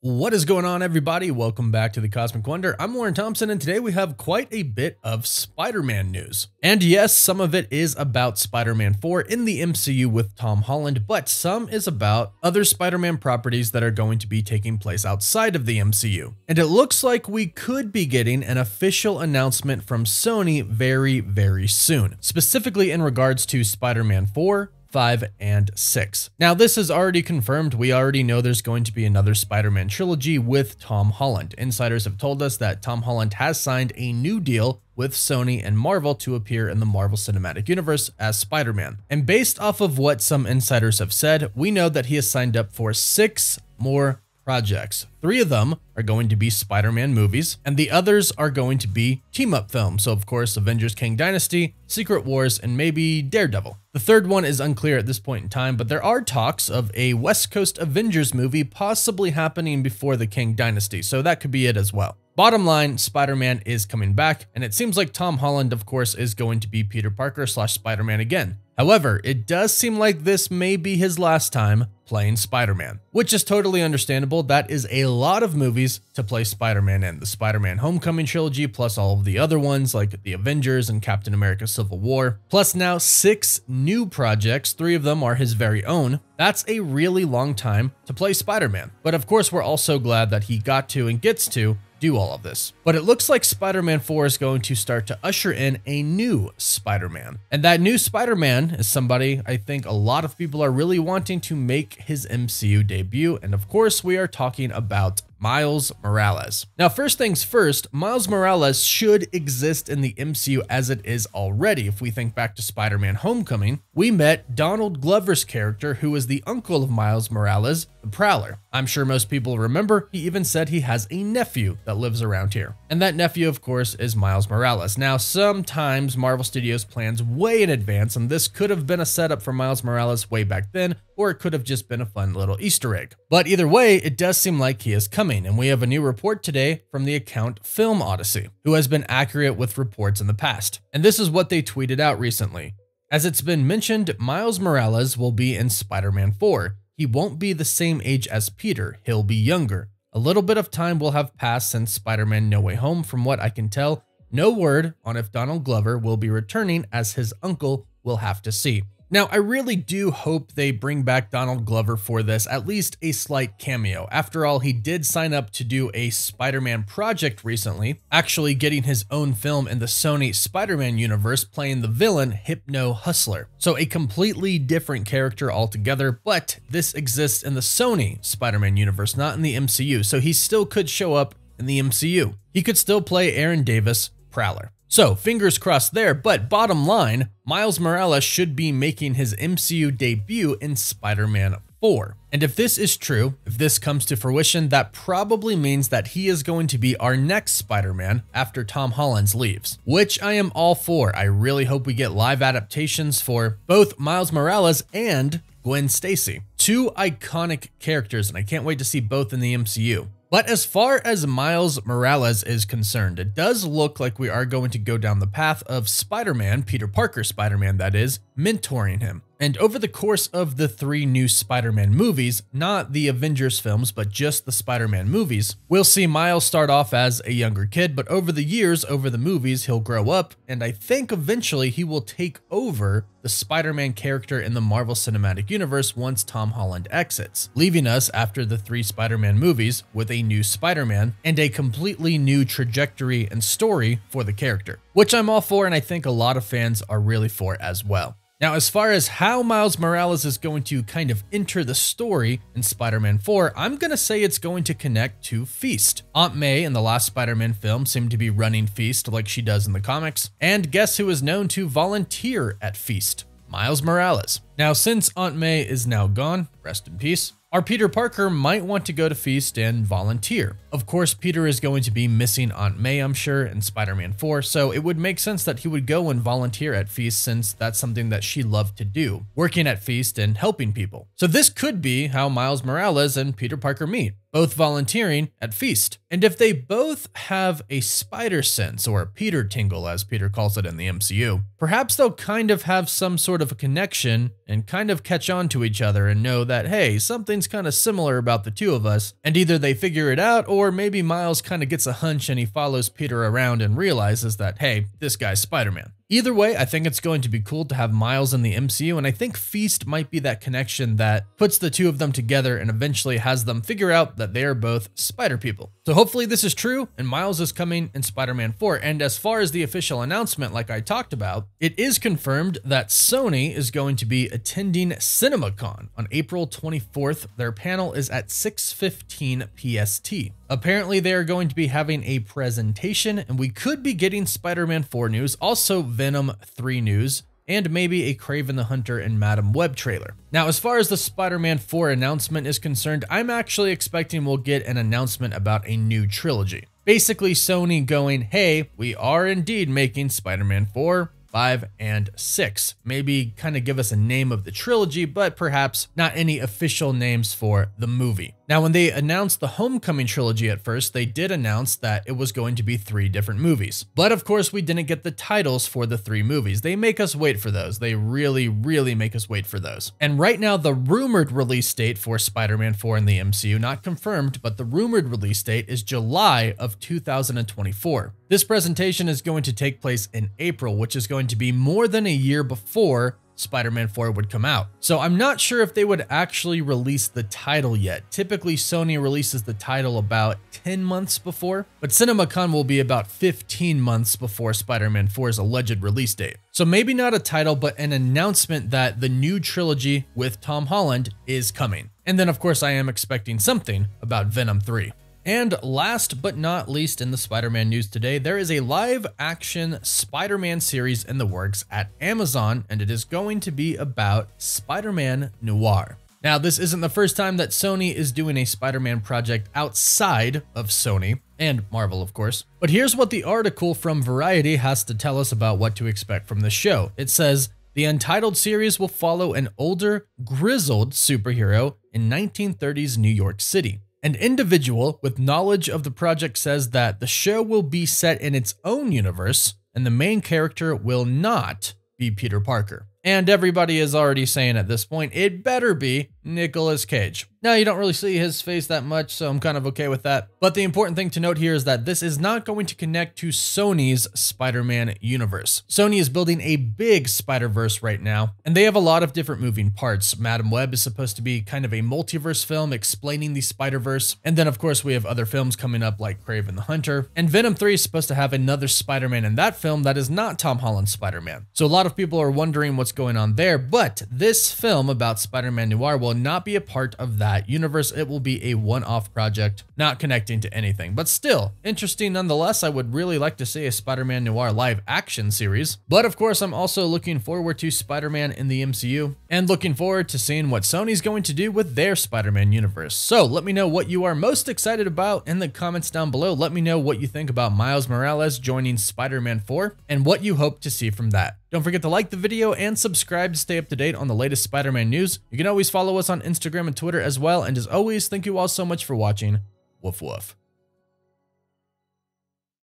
What is going on, everybody? Welcome back to the Cosmic Wonder. I'm Warren Thompson, and today we have quite a bit of Spider-Man news. And yes, some of it is about Spider-Man 4 in the MCU with Tom Holland, but some is about other Spider-Man properties that are going to be taking place outside of the MCU. And it looks like we could be getting an official announcement from Sony very soon, specifically in regards to Spider-Man 4, 5, and 6. Now, this is already confirmed. We already know there's going to be another Spider-Man trilogy with Tom Holland. Insiders have told us that Tom Holland has signed a new deal with Sony and Marvel to appear in the Marvel Cinematic Universe as Spider-Man. And based off of what some insiders have said, we know that he has signed up for 6 more projects. 3 of them are going to be Spider-Man movies, and the others are going to be team-up films. So of course, Avengers Kang Dynasty, Secret Wars, and maybe Daredevil. The third one is unclear at this point in time, but there are talks of a West Coast Avengers movie possibly happening before the Kang Dynasty, so that could be it as well. Bottom line, Spider-Man is coming back, and it seems like Tom Holland, of course, is going to be Peter Parker / Spider-Man again. However, it does seem like this may be his last time playing Spider-Man, which is totally understandable. That is a lot of movies to play Spider-Man in. The Spider-Man Homecoming trilogy, plus all of the other ones like the Avengers and Captain America Civil War, plus now 6 new projects. 3 of them are his very own. That's a really long time to play Spider-Man. But of course, we're also glad that he got to and gets to do all of this. But it looks like Spider-Man 4 is going to start to usher in a new Spider-Man. And that new Spider-Man is somebody I think a lot of people are really wanting to make his MCU debut. And of course, we are talking about Miles Morales. Now, first things first, Miles Morales should exist in the MCU as it is already. If we think back to Spider-Man Homecoming, we met Donald Glover's character, who is the uncle of Miles Morales, the Prowler. I'm sure most people remember, he even said he has a nephew that lives around here. And that nephew, of course, is Miles Morales. Now, sometimes Marvel Studios plans way in advance, and this could have been a setup for Miles Morales way back then, or it could have just been a fun little Easter egg. But either way, it does seem like he is coming, and we have a new report today from the account Film Odyssey, who has been accurate with reports in the past. And this is what they tweeted out recently. As it's been mentioned, Miles Morales will be in Spider-Man 4. He won't be the same age as Peter, he'll be younger. A little bit of time will have passed since Spider-Man No Way Home from what I can tell. No word on if Donald Glover will be returning, as his uncle will have to see. Now, I really do hope they bring back Donald Glover for this, at least a slight cameo. After all, he did sign up to do a Spider-Man project recently, actually getting his own film in the Sony Spider-Man universe, playing the villain Hypno Hustler. So a completely different character altogether, but this exists in the Sony Spider-Man universe, not in the MCU, so he still could show up in the MCU. He could still play Aaron Davis, Prowler. So, fingers crossed there, but bottom line, Miles Morales should be making his MCU debut in Spider-Man 4. And if this is true, if this comes to fruition, that probably means that he is going to be our next Spider-Man after Tom Holland leaves, which I am all for. I really hope we get live adaptations for both Miles Morales and Gwen Stacy. 2 iconic characters, and I can't wait to see both in the MCU. But as far as Miles Morales is concerned, it does look like we are going to go down the path of Spider-Man, Peter Parker Spider-Man that is, mentoring him. And over the course of the 3 new Spider-Man movies, not the Avengers films, but just the Spider-Man movies, we'll see Miles start off as a younger kid, but over the years, over the movies, he'll grow up, and I think eventually he will take over the Spider-Man character in the Marvel Cinematic Universe once Tom Holland exits, leaving us after the 3 Spider-Man movies with a new Spider-Man and a completely new trajectory and story for the character, which I'm all for, and I think a lot of fans are really for as well. Now, as far as how Miles Morales is going to kind of enter the story in Spider-Man 4, I'm going to say it's going to connect to Feast. Aunt May in the last Spider-Man film seemed to be running Feast like she does in the comics. And guess who is known to volunteer at Feast? Miles Morales. Now, since Aunt May is now gone, rest in peace, our Peter Parker might want to go to Feast and volunteer. Of course, Peter is going to be missing Aunt May, I'm sure, in Spider-Man 4, so it would make sense that he would go and volunteer at Feast since that's something that she loved to do, working at Feast and helping people. So this could be how Miles Morales and Peter Parker meet. both volunteering at Feast. And if they both have a spider sense, or a Peter tingle as Peter calls it in the MCU, perhaps they'll kind of have some sort of a connection and kind of catch on to each other and know that, hey, something's kind of similar about the two of us, and either they figure it out, or maybe Miles kind of gets a hunch and he follows Peter around and realizes that, hey, this guy's Spider-Man. Either way, I think it's going to be cool to have Miles in the MCU, and I think Feast might be that connection that puts the two of them together and eventually has them figure out that they are both spider people. So hopefully this is true, and Miles is coming in Spider-Man 4. And as far as the official announcement, like I talked about, it is confirmed that Sony is going to be attending Cinemacon on April 24th. Their panel is at 6:15 PST. Apparently they are going to be having a presentation, and we could be getting Spider-Man 4 news, also Venom 3 news, and maybe a Kraven the Hunter and Madam Web trailer. Now, as far as the Spider-Man 4 announcement is concerned, I'm actually expecting we'll get an announcement about a new trilogy. Basically, Sony going, hey, we are indeed making Spider-Man 4, 5, and 6. Maybe kind of give us a name of the trilogy, but perhaps not any official names for the movie. Now, when they announced the Homecoming trilogy at first, they did announce that it was going to be 3 different movies. But of course, we didn't get the titles for the 3 movies. They make us wait for those. They really, really make us wait for those. And right now, the rumored release date for Spider-Man 4 in the MCU, not confirmed, but the rumored release date is July of 2024. This presentation is going to take place in April, which is going to be more than a year before Spider-Man 4 would come out. So I'm not sure if they would actually release the title yet. Typically, Sony releases the title about 10 months before, but Cinemacon will be about 15 months before Spider-Man 4's alleged release date. So maybe not a title, but an announcement that the new trilogy with Tom Holland is coming. And then, of course, I am expecting something about Venom 3. And last but not least in the Spider-Man news today, there is a live-action Spider-Man series in the works at Amazon, and it is going to be about Spider-Man Noir. Now, this isn't the first time that Sony is doing a Spider-Man project outside of Sony, and Marvel, of course. But here's what the article from Variety has to tell us about what to expect from the show. It says, the Untitled series will follow an older, grizzled superhero in 1930s New York City. An individual with knowledge of the project says that the show will be set in its own universe, and the main character will not be Peter Parker. And everybody is already saying at this point, it better be Nicolas Cage. Now, you don't really see his face that much, so I'm kind of okay with that. But the important thing to note here is that this is not going to connect to Sony's Spider-Man universe. Sony is building a big Spider-Verse right now, and they have a lot of different moving parts. Madam Web is supposed to be kind of a multiverse film explaining the Spider-Verse. And then, of course, we have other films coming up like Kraven the Hunter. And Venom 3 is supposed to have another Spider-Man in that film that is not Tom Holland Spider Man. So a lot of people are wondering what's going on there, but this film about Spider-Man Noir will not be a part of that universe. It will be a one-off project, not connecting to anything, but still interesting nonetheless. I would really like to see a Spider-Man Noir live action series, but of course I'm also looking forward to Spider-Man in the MCU and looking forward to seeing what Sony's going to do with their Spider-Man universe. So let me know what you are most excited about in the comments down below. Let me know what you think about Miles Morales joining Spider-Man 4 and what you hope to see from that. Don't forget to like the video and subscribe to stay up to date on the latest Spider-Man news. You can always follow us on Instagram and Twitter as well. And as always, thank you all so much for watching. Woof woof.